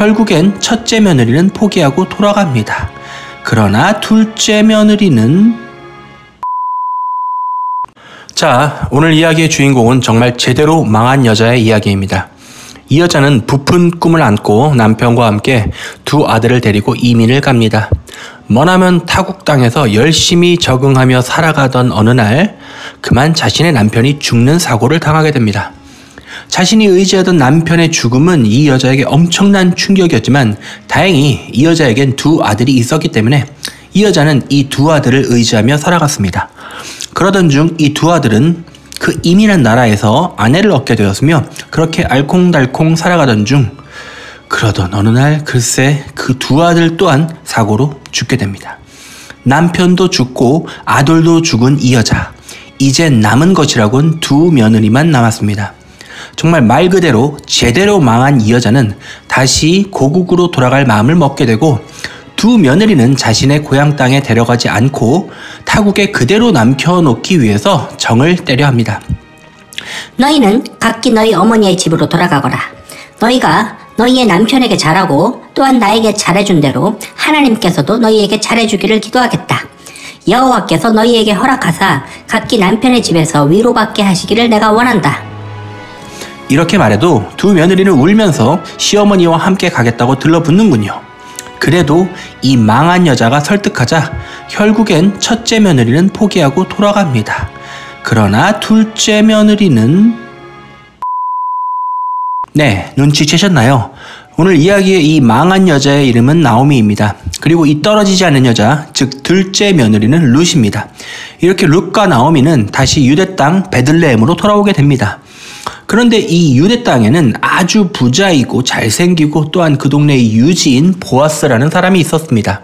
결국엔 첫째 며느리는 포기하고 돌아갑니다. 그러나 둘째 며느리는 자, 오늘 이야기의 주인공은 정말 제대로 망한 여자의 이야기입니다. 이 여자는 부푼 꿈을 안고 남편과 함께 두 아들을 데리고 이민을 갑니다. 머나먼 타국 땅에서 열심히 적응하며 살아가던 어느 날 그만 자신의 남편이 죽는 사고를 당하게 됩니다. 자신이 의지하던 남편의 죽음은 이 여자에게 엄청난 충격이었지만 다행히 이 여자에겐 두 아들이 있었기 때문에 이 여자는 이 두 아들을 의지하며 살아갔습니다. 그러던 중 이 두 아들은 그 이민한 나라에서 아내를 얻게 되었으며 그렇게 알콩달콩 살아가던 중 그러던 어느 날 글쎄 그 두 아들 또한 사고로 죽게 됩니다. 남편도 죽고 아들도 죽은 이 여자, 이제 남은 것이라곤 두 며느리만 남았습니다. 정말 말 그대로 제대로 망한 이 여자는 다시 고국으로 돌아갈 마음을 먹게 되고 두 며느리는 자신의 고향 땅에 데려가지 않고 타국에 그대로 남겨놓기 위해서 정을 때려 합니다. 너희는 각기 너희 어머니의 집으로 돌아가거라. 너희가 너희의 남편에게 잘하고 또한 나에게 잘해준 대로 하나님께서도 너희에게 잘해주기를 기도하겠다. 여호와께서 너희에게 허락하사 각기 남편의 집에서 위로받게 하시기를 내가 원한다. 이렇게 말해도 두 며느리는 울면서 시어머니와 함께 가겠다고 들러붙는군요. 그래도 이 망한 여자가 설득하자 결국엔 첫째 며느리는 포기하고 돌아갑니다. 그러나 둘째 며느리는 네, 눈치채셨나요? 오늘 이야기의 이 망한 여자의 이름은 나오미입니다. 그리고 이 떨어지지 않는 여자, 즉 둘째 며느리는 룻입니다. 이렇게 룻과 나오미는 다시 유대 땅 베들레헴으로 돌아오게 됩니다. 그런데 이 유대 땅에는 아주 부자이고 잘생기고 또한 그 동네의 유지인 보아스라는 사람이 있었습니다.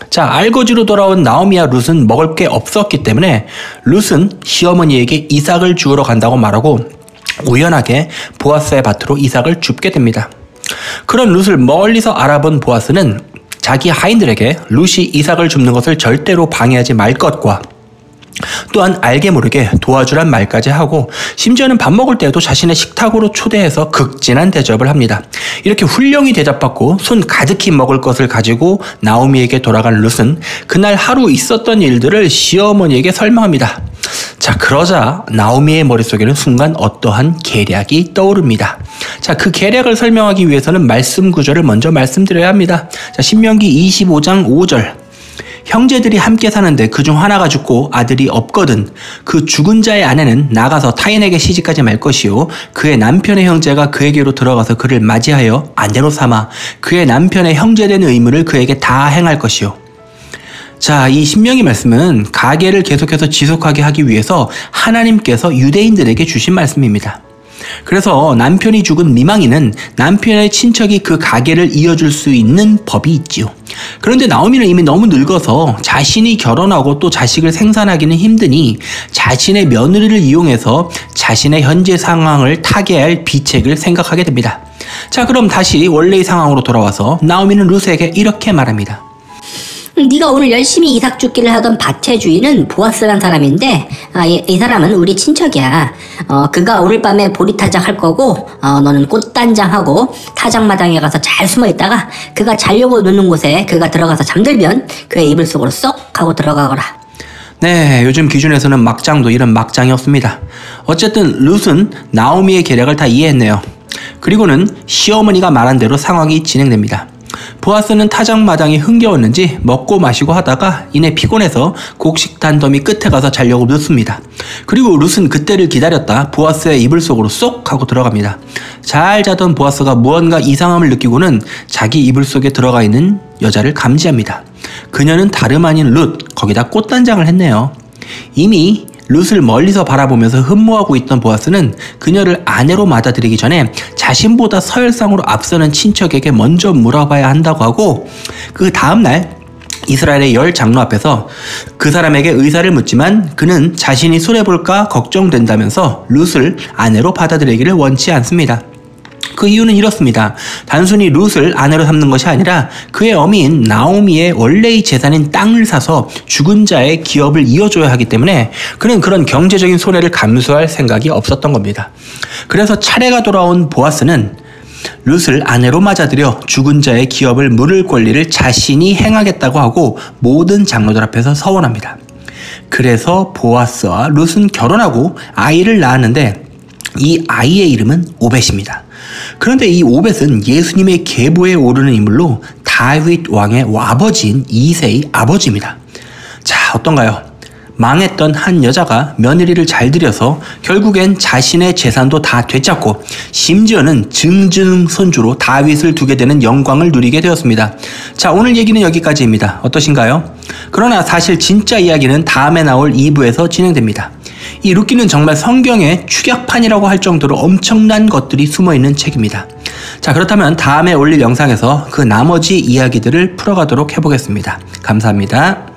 자, 알거지로 돌아온 나오미와 룻은 먹을 게 없었기 때문에 룻은 시어머니에게 이삭을 주우러 간다고 말하고 우연하게 보아스의 밭으로 이삭을 줍게 됩니다. 그런 룻을 멀리서 알아본 보아스는 자기 하인들에게 룻이 이삭을 줍는 것을 절대로 방해하지 말 것과 또한 알게 모르게 도와주란 말까지 하고 심지어는 밥 먹을 때에도 자신의 식탁으로 초대해서 극진한 대접을 합니다. 이렇게 훌륭히 대접받고 손 가득히 먹을 것을 가지고 나오미에게 돌아간 룻은 그날 하루 있었던 일들을 시어머니에게 설명합니다. 자, 그러자 나오미의 머릿속에는 순간 어떠한 계략이 떠오릅니다. 자, 그 계략을 설명하기 위해서는 말씀 구절을 먼저 말씀드려야 합니다. 자, 신명기 25장 5절. 형제들이 함께 사는데 그중 하나가 죽고 아들이 없거든 그 죽은 자의 아내는 나가서 타인에게 시집가지 말 것이요 그의 남편의 형제가 그에게로 들어가서 그를 맞이하여 아내로 삼아 그의 남편의 형제된 의무를 그에게 다 행할 것이요. 자, 이 신명기 말씀은 가계를 계속해서 지속하게 하기 위해서 하나님께서 유대인들에게 주신 말씀입니다. 그래서 남편이 죽은 미망이는 남편의 친척이 그 가계를 이어줄 수 있는 법이 있지요. 그런데 나오미는 이미 너무 늙어서 자신이 결혼하고 또 자식을 생산하기는 힘드니 자신의 며느리를 이용해서 자신의 현재 상황을 타개할 비책을 생각하게 됩니다. 자, 그럼 다시 원래의 상황으로 돌아와서 나오미는 룻에게 이렇게 말합니다. 네가 오늘 열심히 이삭 줍기를 하던 밭의 주인은 보아스란 사람인데 이 사람은 우리 친척이야. 그가 오늘 밤에 보리타작 할 거고 너는 꽃단장하고 타작마당에 가서 잘 숨어있다가 그가 자려고 누는 곳에 그가 들어가서 잠들면 그의 이불 속으로 쏙 하고 들어가거라. 네, 요즘 기준에서는 막장도 이런 막장이 없습니다. 어쨌든 룻은 나오미의 계략을 다 이해했네요. 그리고는 시어머니가 말한 대로 상황이 진행됩니다. 보아스는 타작마당이 흥겨웠는지 먹고 마시고 하다가 이내 피곤해서 곡식 단더미 끝에 가서 자려고 눕습니다. 그리고 룻은 그때를 기다렸다 보아스의 이불 속으로 쏙 하고 들어갑니다. 잘 자던 보아스가 무언가 이상함을 느끼고는 자기 이불 속에 들어가 있는 여자를 감지합니다. 그녀는 다름 아닌 룻, 거기다 꽃단장을 했네요. 이미 룻을 멀리서 바라보면서 흠모하고 있던 보아스는 그녀를 아내로 받아들이기 전에 자신보다 서열상으로 앞서는 친척에게 먼저 물어봐야 한다고 하고 그 다음날 이스라엘의 10장로 앞에서 그 사람에게 의사를 묻지만 그는 자신이 손해볼까 걱정된다면서 룻을 아내로 받아들이기를 원치 않습니다. 그 이유는 이렇습니다. 단순히 룻을 아내로 삼는 것이 아니라 그의 어미인 나오미의 원래의 재산인 땅을 사서 죽은 자의 기업을 이어줘야 하기 때문에 그는 그런 경제적인 손해를 감수할 생각이 없었던 겁니다. 그래서 차례가 돌아온 보아스는 룻을 아내로 맞아들여 죽은 자의 기업을 물을 권리를 자신이 행하겠다고 하고 모든 장로들 앞에서 서원합니다. 그래서 보아스와 룻은 결혼하고 아이를 낳았는데 이 아이의 이름은 오벳입니다. 그런데 이 오벳은 예수님의 계보에 오르는 인물로 다윗 왕의 아버지인 이새의 아버지입니다. 자, 어떤가요? 망했던 한 여자가 며느리를 잘 들여서 결국엔 자신의 재산도 다 되찾고 심지어는 증증손주로 다윗을 두게 되는 영광을 누리게 되었습니다. 자, 오늘 얘기는 여기까지입니다. 어떠신가요? 그러나 사실 진짜 이야기는 다음에 나올 2부에서 진행됩니다. 이 룻기는 정말 성경의 축약판이라고 할 정도로 엄청난 것들이 숨어있는 책입니다. 자, 그렇다면 다음에 올릴 영상에서 그 나머지 이야기들을 풀어가도록 해보겠습니다. 감사합니다.